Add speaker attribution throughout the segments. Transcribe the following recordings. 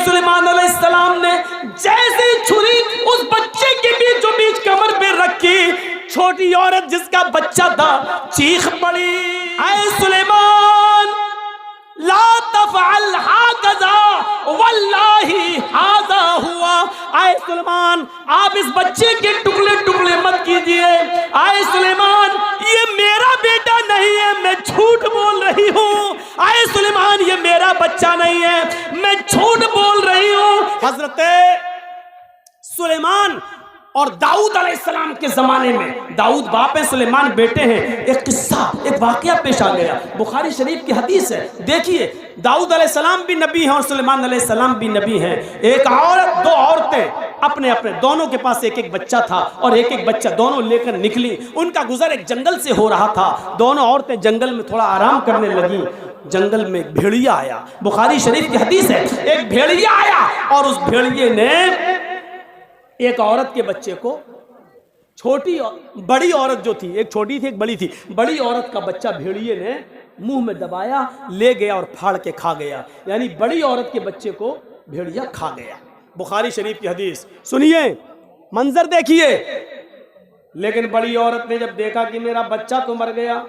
Speaker 1: सुलेमान अलैहिस्सलाम ने जैसे छुरी उस बच्चे के बीचों बीच कमर पे रखी, छोटी औरत जिसका बच्चा था चीख पड़ी, ऐ सुलेमान ला तफ़अल हाकज़ा वल्लाही हाज़ा हुआ। आए सुलेमान, आप इस बच्चे के टुकड़े टुकड़े मत कीजिए। आए सुलेमान, ये मेरा बेटा नहीं है, मैं झूठ बोल रही हूँ। आए सुलेमान, ये मेरा बच्चा नहीं है, मैं झूठ बोल रही हूँ। हजरत सुलेमान और दाऊद अलैहिस्सलाम के जमाने में, दाऊद बाप है, सुलेमान बेटे हैं, एक किस्सा, एक वाकया पेश आ गया। बुखारी शरीफ की हदीस है। देखिए, दाऊद अलैहिस्सलाम भी नबी हैं और सुलेमान अलैहिस्सलाम भी नबी हैं। एक औरत, दो औरतें अपने अपने, दोनों के पास एक एक बच्चा था और एक एक बच्चा दोनों लेकर निकली। उनका गुजर एक जंगल से हो रहा था। दोनों औरतें जंगल में थोड़ा आराम करने लगी। जंगल में एक भेड़िया आया। बुखारी शरीफ की हदीस है, एक भेड़िया आया और उस भेड़िए ने एक औरत के बच्चे को, बड़ी औरत जो थी, एक छोटी थी एक बड़ी थी, बड़ी औरत का बच्चा भेड़िए ने मुंह में दबाया, ले गया और फाड़ के खा गया। यानी बड़ी औरत के बच्चे को भेड़िया खा गया। बुखारी शरीफ की हदीस सुनिए, मंजर देखिए। लेकिन बड़ी औरत ने जब देखा कि मेरा बच्चा तो मर गया,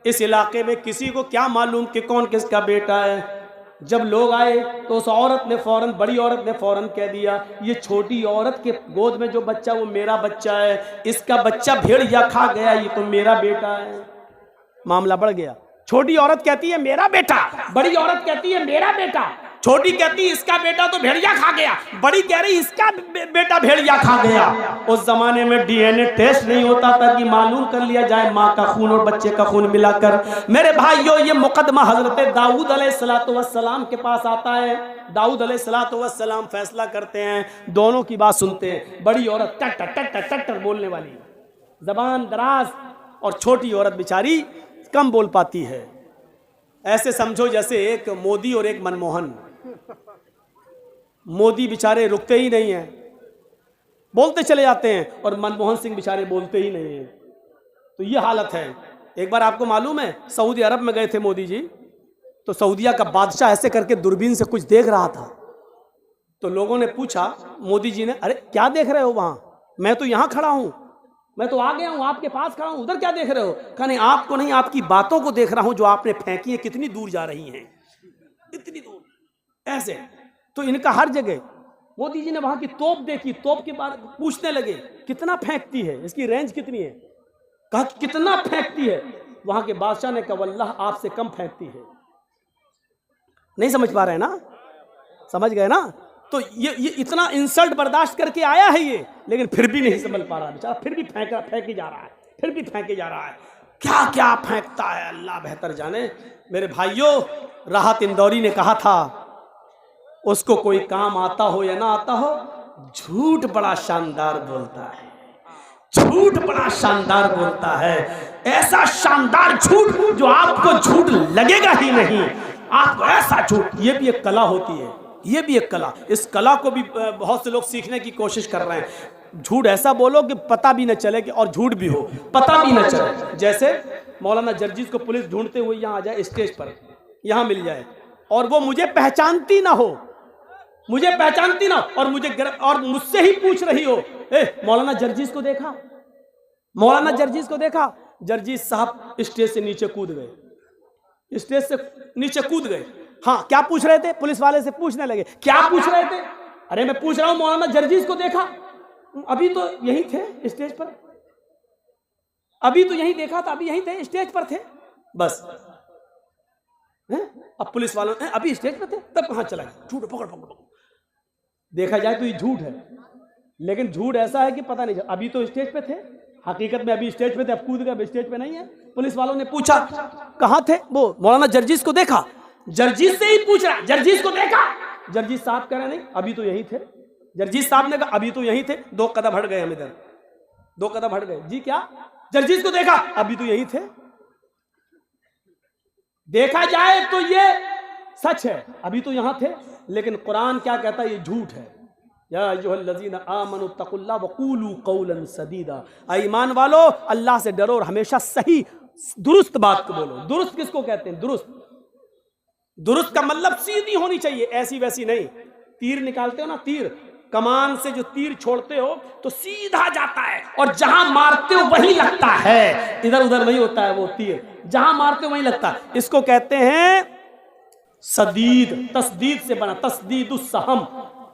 Speaker 1: इस इलाके में किसी को क्या मालूम कि कौन किसका बेटा है। जब लोग आए तो उस औरत ने फौरन, बड़ी औरत ने फौरन कह दिया, ये छोटी औरत के गोद में जो बच्चा वो मेरा बच्चा है, इसका बच्चा भेड़िया खा गया, ये तो मेरा बेटा है। मामला बढ़ गया। छोटी औरत कहती है मेरा बेटा, बड़ी औरत कहती है मेरा बेटा, छोटी कहती है इसका बेटा तो भेड़िया खा गया, बड़ी कह रही इसका बेटा भेड़िया खा गया। उस जमाने में डीएनए टेस्ट नहीं होता था कि मालूम कर लिया जाए माँ का खून और बच्चे का खून मिलाकर। मेरे भाइयों, ये मुकदमा हजरत दाऊद अलैहिस्सलाम के पास आता है। दाऊद अलैहिस्सलाम फैसला करते हैं, दोनों की बात सुनते हैं। बड़ी औरत टट टट टट टट बोलने वाली, जबान दराज, और छोटी औरत बेचारी कम बोल पाती है। ऐसे समझो जैसे एक मोदी और एक मनमोहन। मोदी बेचारे रुकते ही नहीं हैं, बोलते चले जाते हैं, और मनमोहन सिंह बेचारे बोलते ही नहीं हैं। तो ये हालत है। एक बार आपको मालूम है, सऊदी अरब में गए थे मोदी जी, तो सऊदिया का बादशाह ऐसे करके दूरबीन से कुछ देख रहा था। तो लोगों ने पूछा मोदी जी ने, अरे क्या देख रहे हो वहां? मैं तो यहां खड़ा हूं, मैं तो आ गया हूं, आपके पास खड़ा हूं, उधर क्या देख रहे हो? कहा नहीं, आपको नहीं, आपकी बातों को देख रहा हूं जो आपने फेंकी है, कितनी दूर जा रही हैं, इतनी दूर। ऐसे तो इनका हर जगह। मोदी जी ने वहां की तोप देखी, तोप के बारे में पूछने लगे कितना फेंकती है, इसकी रेंज कितनी है? कहा कितना फेंकती है? वहां के बादशाह ने कहा वल्लाह आपसे कम फेंकती है। नहीं समझ पा रहे ना? समझ गए ना? तो ये इतना इंसल्ट बर्दाश्त करके आया है ये, लेकिन फिर भी नहीं समझ पा रहा बेचारा, फिर भी फेंके जा रहा है, फिर भी फेंके जा रहा है। क्या क्या फेंकता है अल्लाह बेहतर जाने। मेरे भाइयों, राहत इंदौरी ने कहा था, उसको कोई काम आता हो या ना आता हो, झूठ बड़ा शानदार बोलता है, झूठ बड़ा शानदार बोलता है। ऐसा शानदार झूठ जो आपको झूठ लगेगा ही नहीं, आपको ऐसा झूठ। ये भी एक कला होती है, ये भी एक कला। इस कला को भी बहुत से लोग सीखने की कोशिश कर रहे हैं। झूठ ऐसा बोलो कि पता भी न चले कि, और झूठ भी हो, पता भी न चले। जैसे मौलाना जर्जीस को पुलिस ढूंढते हुए यहाँ आ जाए, स्टेज पर यहाँ मिल जाए, और वो मुझे पहचानती ना हो, मुझे पहचानती ना, और और मुझसे ही पूछ रही हो, मौलाना जर्जीस को देखा, मौलाना जर्जीस को देखा। जर्जीस साहब स्टेज से नीचे कूद गए, स्टेज से नीचे कूद गए। हाँ, क्या पूछ रहे थे? पुलिस वाले से पूछने लगे, क्या पूछ रहे थे? अरे मैं पूछ रहा हूं मौलाना जर्जीस को देखा? अभी तो यही थे स्टेज पर, अभी तो यही देखा था, अभी यही थे, स्टेज पर थे बस। अब पुलिस वालों ने अभी स्टेज पर थे, तब कहां चला गया? झूठ, पकड़ पकड़। देखा जाए तो ये झूठ है, लेकिन झूठ ऐसा है कि पता नहीं, अभी तो स्टेज पे थे, हकीकत में अभी स्टेज पे थे, अब कूद गए, स्टेज पे नहीं है। पुलिस वालों ने पूछा कहां थे? वो मौलाना जर्जीस को देखा। जर्जीस से ही पूछ रहा, जर्जीस को देखा? जर्जीस साहब कह रहे नहीं, अभी तो यही थे। जर्जीस साहब ने कहा अभी तो यही थे, 2 कदम हट गए हम इधर, 2 कदम हट गए। जी क्या? जर्जीस को देखा? अभी तो यही थे। देखा जाए तो ये सच है, अभी तो यहां थे, लेकिन कुरान क्या कहता है? ये झूठ है। या अय्युहल्लज़ीना आमनु तक़ुल्लाह वक़ूलू क़ौलन सदीदा, ईमान वालो अल्लाह से डरो और हमेशा सही दुरुस्त बात को बोलो। दुरुस्त किसको कहते हैं? दुरुस्त, दुरुस्त का मतलब सीधी होनी चाहिए, ऐसी वैसी नहीं। तीर निकालते हो ना, तीर कमान से जो तीर छोड़ते हो तो सीधा जाता है और जहां मारते हो वहीं लगता है, इधर उधर नहीं होता है वो तीर, जहां मारते हो वहीं लगता है। इसको कहते हैं सदीद, तस्दीद से बना, तस्दीदुस सहम।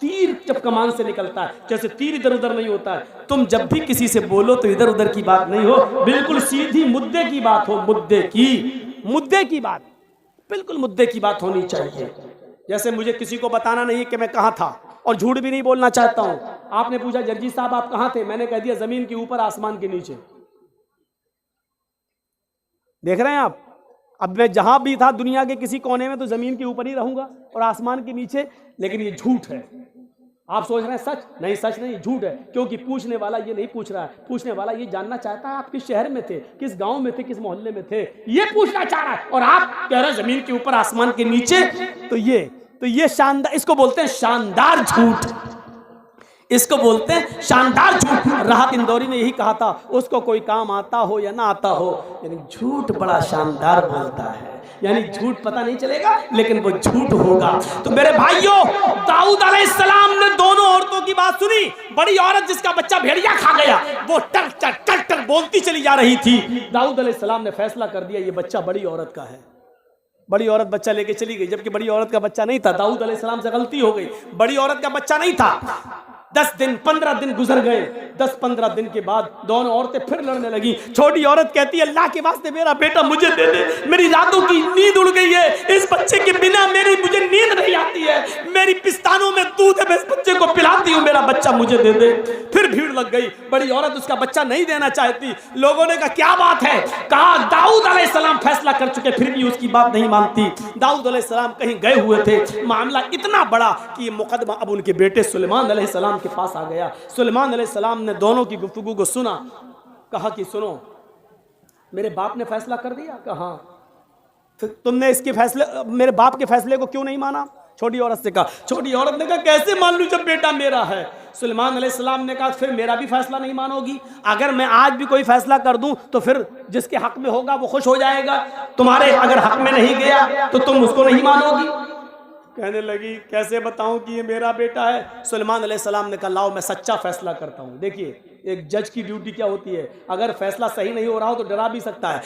Speaker 1: तीर जब कमान से निकलता है, जैसे तीर इधर उधर नहीं होता है। तुम जब भी किसी से बोलो तो इधर उधर की बात नहीं हो, बिल्कुल सीधी मुद्दे की बात हो, मुद्दे की बात, बिल्कुल मुद्दे की बात होनी चाहिए। जैसे मुझे किसी को बताना नहीं कि मैं कहाँ था, और झूठ भी नहीं बोलना चाहता हूं। आपने पूछा जर्जी साहब आप कहां थे, मैंने कह दिया जमीन के ऊपर आसमान के नीचे। देख रहे हैं आप, अब मैं जहां भी था दुनिया के किसी कोने में तो जमीन के ऊपर ही रहूंगा और आसमान के नीचे, लेकिन ये झूठ है। आप सोच रहे हैं सच, नहीं सच नहीं, झूठ है। क्योंकि पूछने वाला ये नहीं पूछ रहा है, पूछने वाला ये जानना चाहता है आप किस शहर में थे, किस गांव में थे, किस मोहल्ले में थे, ये पूछना चाह रहा है। और आप कह रहे हैं जमीन के ऊपर आसमान के नीचे, तो ये शानदार, इसको बोलते हैं शानदार झूठ, इसको बोलते हैं शानदार झूठ। राहत इंदौरी ने यही कहा था, उसको कोई काम आता हो या ना आता हो, यानी झूठ बड़ा शानदार बोलता है, यानी झूठ पता नहीं चलेगा लेकिन वो झूठ होगा। तो मेरे भाइयों, दाऊद अलैहिस्सलाम ने दोनों औरतों की बात सुनी। बड़ी औरत जिसका बच्चा भेड़िया खा गया, वो टर टर टर टर बोलती चली जा रही थी। दाऊद अलैहिस्सलाम ने फैसला कर दिया ये बच्चा बड़ी औरत का है। बड़ी औरत बच्चा लेके चली गई, जबकि बड़ी औरत का बच्चा नहीं था। दाऊद अलैहिस्सलाम से गलती हो गई, बड़ी औरत का बच्चा नहीं था। 10 दिन 15 दिन गुजर गए। 10-15 दिन के बाद दोनों औरतें फिर लड़ने लगी। छोटी औरत कहती है अल्लाह के वास्ते मेरा बेटा मुझे दे दे, मेरी रातों की नींद उड़ गई है, इस बच्चे के बिना मुझे नींद नहीं आती है, मेरी पिस्तानों में दूध है, मैं इस बच्चे को पिलाती हूँ, मेरा बच्चा मुझे दे दे। फिर भीड़ लग गई, बड़ी औरत उसका बच्चा नहीं देना चाहती। लोगों ने कहा क्या बात है, कहा दाऊद अलैहिस्सलाम फैसला कर चुके फिर भी उसकी बात नहीं मानती। दाऊद अलैहिस्सलाम कहीं गए हुए थे, मामला इतना बड़ा कि ये मुकदमा अब उनके बेटे सुलेमान अलैहिस्सलाम के पास आ गया। सुलेमान अलैहिस्सलाम ने दोनों की गुफ्तगू को सुना, कहा कि सुनो मेरे बाप ने फैसला कर दिया। कहा फिर तुमने इसके फैसले, मेरे बाप के फैसले को क्यों नहीं माना? छोटी औरत से कहा। छोटी औरत ने कहा कैसे मान लूं जब बेटा मेरा है? सुलेमान अलैहिस्सलाम ने कहा फिर मेरा भी फैसला नहीं मानोगी? अगर मैं आज भी कोई फैसला कर दूं तो फिर जिसके हक में होगा वो खुश हो जाएगा, तुम्हारे अगर हक में नहीं गया तो तुम उसको नहीं मानोगी। कहने लगी कैसे बताऊं कि ये मेरा बेटा है? सुलेमान अलैहिस्सलाम ने कहा लाओ मैं सच्चा फैसला करता हूं। देखिए एक जज की ड्यूटी क्या होती है, अगर फैसला सही नहीं हो रहा हो तो डरा भी सकता है।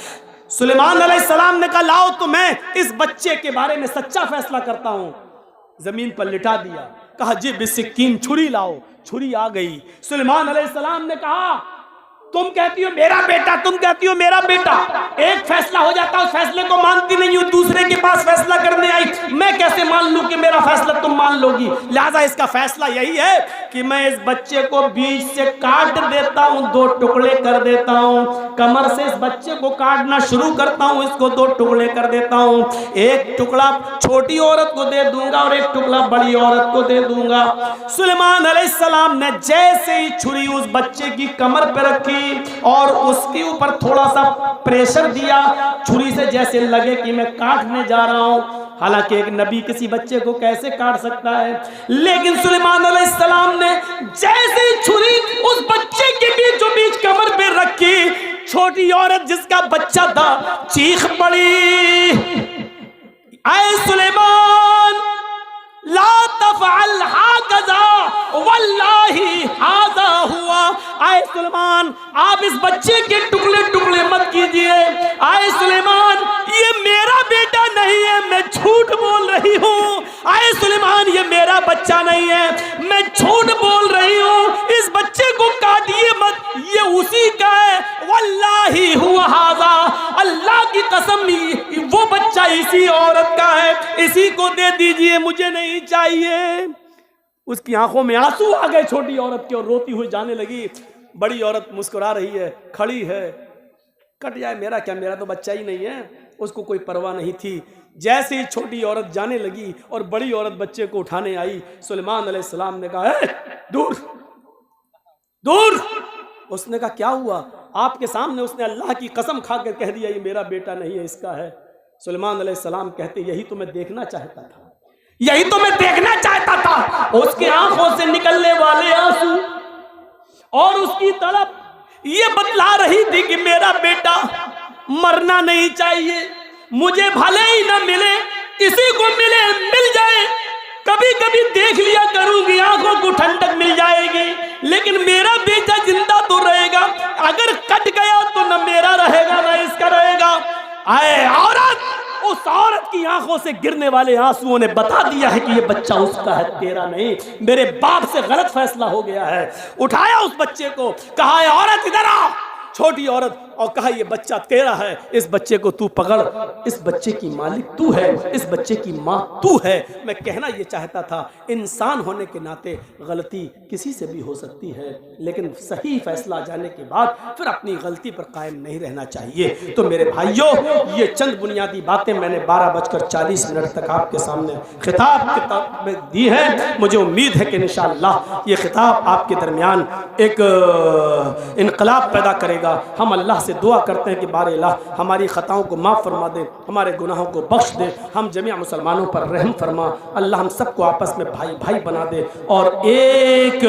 Speaker 1: सुलेमान अलैहिस्सलाम ने कहा लाओ तो मैं इस बच्चे के बारे में सच्चा फैसला करता हूं। जमीन पर लिटा दिया, कहा जी बिस्किन छुरी लाओ। छुरी आ गई। सुलेमान अलैहिस्सलाम ने कहा तुम कहती हो मेरा बेटा, तुम कहती हो मेरा बेटा, एक फैसला हो जाता उस फैसले को मानती नहीं हो, दूसरे के पास फैसला करने आई, मैं कैसे मान लूं कि मेरा फैसला तुम मान लोगी? लिहाजा इसका फैसला यही है कि मैं इस बच्चे को बीच से काट देता हूं, 2 टुकड़े कर देता हूं, कमर से इस बच्चे को काटना शुरू करता हूं, इसको 2 टुकड़े कर देता हूं, एक टुकड़ा छोटी औरत को दे दूंगा और एक टुकड़ा बड़ी औरत को दे दूंगा। सुलेमान अलैहिस्सलाम ने जैसे ही छुरी उस बच्चे की कमर पर रखी और उसके ऊपर थोड़ा सा प्रेशर दिया, छुरी से जैसे लगे कि मैं काटने जा रहा हूं। हालांकि एक नबी किसी बच्चे को कैसे काट सकता है, लेकिन सुलेमान अलैहिस्सलाम ने जैसे ही छुरी उस बच्चे के बीचों बीच कमर पे रखी, छोटी औरत जिसका बच्चा था चीख पड़ी, आए सुलेमान ला तफअल हाकज़ा वल्लाही हाज़ा हुआ। आए सुलेमान आप इस बच्चे के टुकड़े टुकड़े मत कीजिए। आए सुलेमान ये मेरा बेटा नहीं है, मैं झूठ बोल रही हूँ। आए सुलेमान ये मेरा बच्चा नहीं है, मैं झूठ बोल रही हूँ, इस बच्चे को काटिए मत, ये उसी का है। वल्लाही हुआ हाज़ा, अल्लाह की कसम वो बच्चा इसी औरत का है, इसी को दे दीजिए, मुझे नहीं चाहिए। उसकी आंखों में आंसू आ गए छोटी औरत के और रोती हुई जाने लगी। बड़ी औरत मुस्कुरा रही है, खड़ी है, कट जाए मेरा क्या, मेरा तो बच्चा ही नहीं है, उसको कोई परवाह नहीं थी। जैसे ही छोटी औरत जाने लगी और बड़ी औरत बच्चे को उठाने आई, सुलेमान अलैहिस्सलाम ने कहा दूर दूर। उसने कहा क्या हुआ? आपके सामने उसने अल्लाह की कसम खाकर कह दिया ये मेरा बेटा नहीं है, इसका है। सुलेमान अलैहिस्सलाम कहते यही तो मैं देखना चाहता था, यही तो मैं देखना चाहता था। उसकी आंखों से निकलने वाले आंसू और उसकी तड़प ये बतला रही थी कि मेरा बेटा मरना नहीं चाहिए, मुझे भले ही ना मिले, किसी को मिले मिल जाए, कभी कभी देख लिया करूंगी, आंखों को ठंडक मिल जाएगी, लेकिन मेरा बेटा जिंदा तो रहेगा। अगर कट गया तो न मेरा रहेगा न इसका रहेगा। आए औरत, उस औरत की आंखों से गिरने वाले आंसुओं ने बता दिया है कि ये बच्चा उसका है, तेरा नहीं। मेरे बाप से गलत फैसला हो गया है। उठाया उस बच्चे को, कहा है औरत इधर आ, छोटी औरत, और कहा ये बच्चा तेरा है, इस बच्चे को तू पकड़, इस बच्चे की मालिक तू है, इस बच्चे की माँ तू है। मैं कहना ये चाहता था, इंसान होने के नाते गलती किसी से भी हो सकती है, लेकिन सही फैसला जाने के बाद फिर अपनी गलती पर कायम नहीं रहना चाहिए। तो मेरे भाइयों, ये चंद बुनियादी बातें मैंने 12:40 तक आपके सामने खिताब किताब में दी है। मुझे उम्मीद है कि इंशाअल्लाह ये खिताब आपके दरमियान एक इनकलाब पैदा करेगा। हम अल्लाह से दुआ करते हैं कि बारे अल्लाह हमारी ख़ताओं को माफ़ फरमा दे, हमारे गुनाहों को बख्श दे, हम जमीआ मुसलमानों पर रहम फरमा। अल्लाह हम सबको आपस में भाई भाई बना दे और एक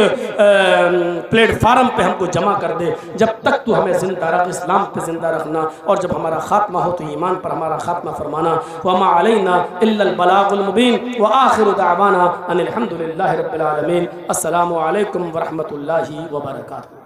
Speaker 1: प्लेटफार्म पे हमको जमा कर दे। जब तक तू हमें ज़िंदा रख, इस्लाम पे ज़िंदा रखना, और जब हमारा ख़ात्मा हो तो ईमान पर हमारा ख़ात्मा फरमाना। वमा अलैना इल्लल बलागुल मुबीन व आखिरु दावाना अनिल हम्दुलिल्लाहि रब्बिल आलमीन। अस्सलामु अलैकुम व रहमतुल्लाहि व बरकातुहू।